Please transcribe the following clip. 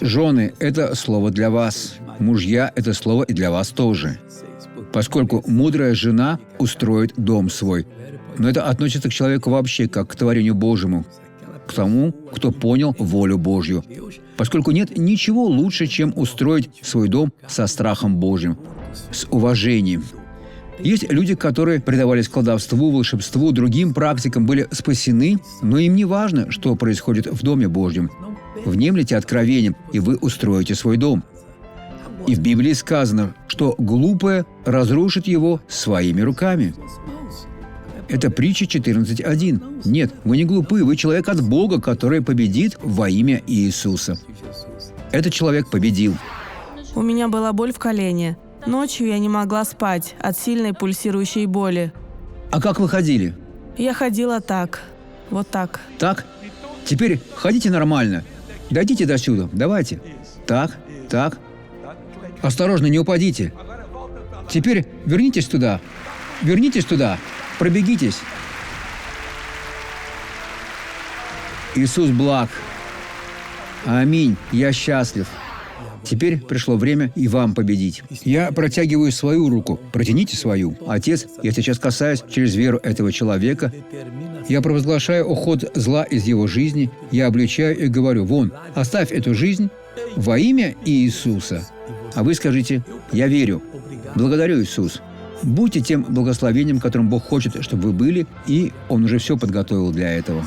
Жены – это слово для вас. Мужья – это слово и для вас тоже. Поскольку мудрая жена устроит дом свой. Но это относится к человеку вообще, как к творению Божьему, к тому, кто понял волю Божью. Поскольку нет ничего лучше, чем устроить свой дом со страхом Божьим, с уважением. Есть люди, которые предавались колдовству, волшебству, другим практикам, были спасены, но им не важно, что происходит в Доме Божьем. Внемлите откровением, и вы устроите свой дом. И в Библии сказано, что глупое разрушит его своими руками. Это притча 14.1. Нет, вы не глупы, вы человек от Бога, который победит во имя Иисуса. Этот человек победил. У меня была боль в колене. Ночью я не могла спать от сильной пульсирующей боли. А как вы ходили? Я ходила так. Вот так. Так? Теперь ходите нормально. Дойдите до сюда. Давайте. Так, так. Осторожно, не упадите. Теперь вернитесь туда. Вернитесь туда. Пробегитесь. Иисус благ. Аминь. Я счастлив. Теперь пришло время и вам победить. Я протягиваю свою руку. Протяните свою. Отец, я сейчас касаюсь через веру этого человека. Я провозглашаю уход зла из его жизни. Я обличаю и говорю: вон, оставь эту жизнь во имя Иисуса. А вы скажите: я верю. Благодарю, Иисус. Будьте тем благословением, которым Бог хочет, чтобы вы были, и Он уже все подготовил для этого.